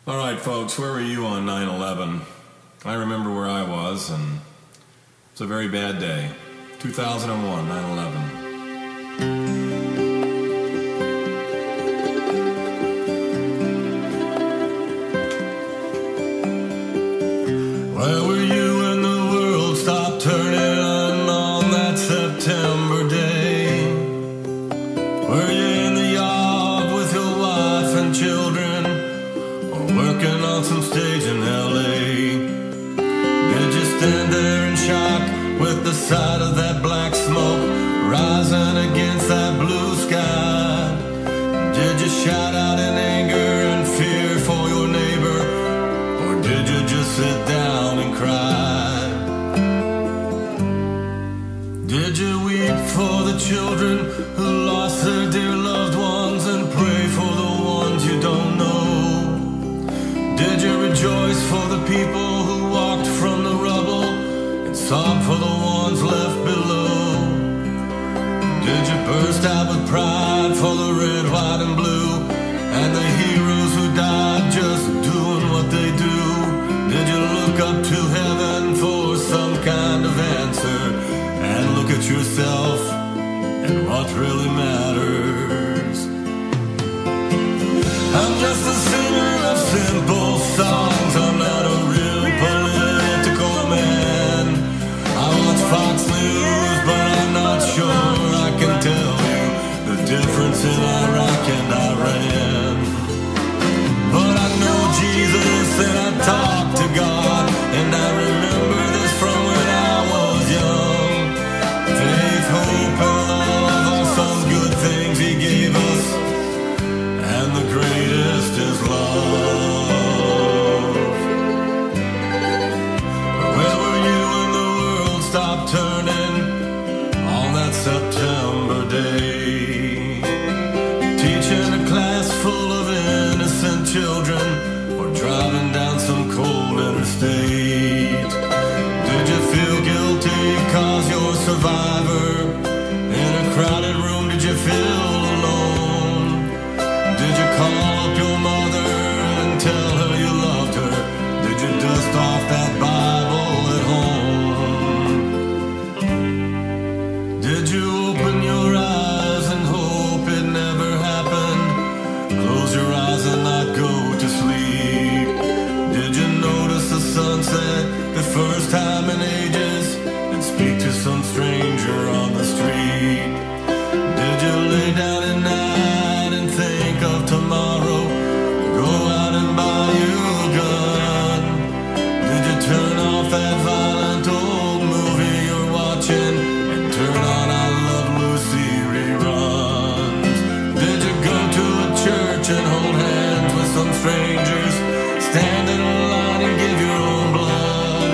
All right, folks, where were you on 9/11? I remember where I was, and it's a very bad day. 2001, 9/11. Where were you when the world stopped turning on that September day? Were you in the yard with your wife and children, or working on some stage in LA? Did you stand there in shock with the sight of that black smoke rising against that blue sky? Did you shout out in anger and fear for your neighbor, or did you just sit down and cry? Did you weep for the children who lost their dear loved ones and pray for the ones you don't know? Did you rejoice for the people who walked from the rubble and sob for the ones left below? Did you burst out with pride for the red, white, and blue, and the heroes who died just doing what they do? Did you look up to heaven for some kind of answer and look at yourself and what really matters? I'm just a singer of simple songs. I'm not a real political man. I watch Fox News, but I'm not sure I can tell you the difference in Iraq and Iran. But I know Jesus and I talk to God, and I remember this from when I was young. Faith, hope, and love are some good things He gave us, and the greatest is love. Where were you when the world stopped turning on that September day? Teaching a class full of innocent children, or driving down some cold interstate? Did you feel guilty cause you're a survivor? In a crowded room, did you feel alone? Did you call up your mother and tell her you loved her? Did you dust off that Bible at home? Did you open your eyes and hope it never happened? Close your eyes and not go to sleep. Did you notice the sunset the first time in ages and speak to some stranger on the street? Did you lay down at night and think of tomorrow? Go out and buy you a gun? Did you turn off that violent old movie you're watching and turn on I Love Lucy reruns? Did you go to a church and hold hands with some strangers, stand in a line and give your own blood?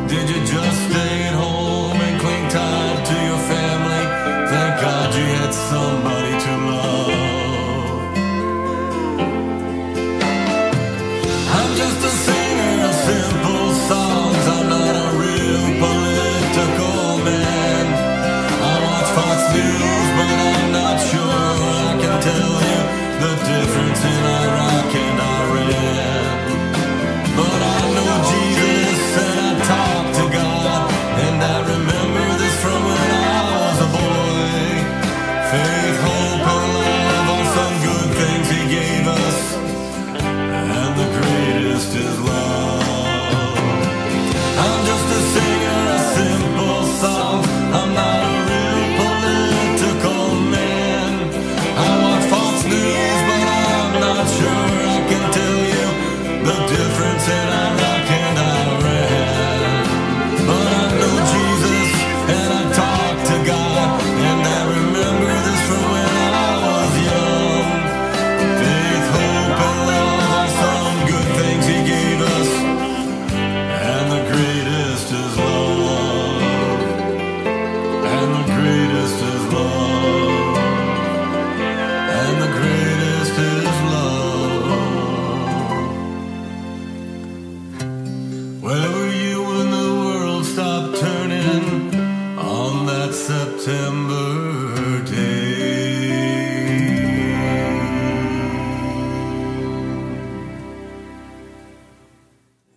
Did you just stay at home and cling tight to your family? Thank God you had somebody to love. I'm just a singer of simple songs. I'm not a real political man. I watch Fox News, but I'm not sure I can tell you the difference in Iraq and Iran. But I know Jesus and I talk to God, and I remember this from when I was a boy. Faith, hope, and love are some good things He gave us, and the greatest is love. I'm just a singer of simple songs. I'm not a real political man. I watch Fox News, but I'm not sure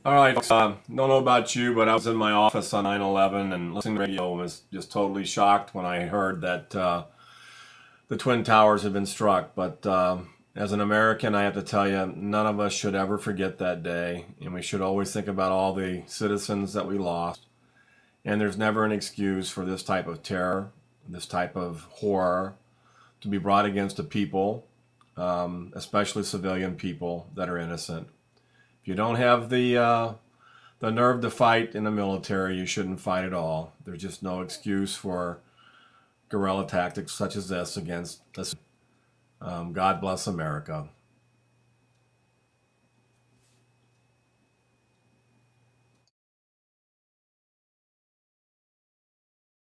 All right, folks, don't know about you, but I was in my office on 9/11 and listening to the radio and was just totally shocked when I heard that the Twin Towers had been struck. But as an American, I have to tell you, none of us should ever forget that day, and we should always think about all the citizens that we lost. And there's never an excuse for this type of terror, this type of horror to be brought against a people, especially civilian people that are innocent. If you don't have the nerve to fight in the military, you shouldn't fight at all. There's just no excuse for guerrilla tactics such as this against us. God bless America.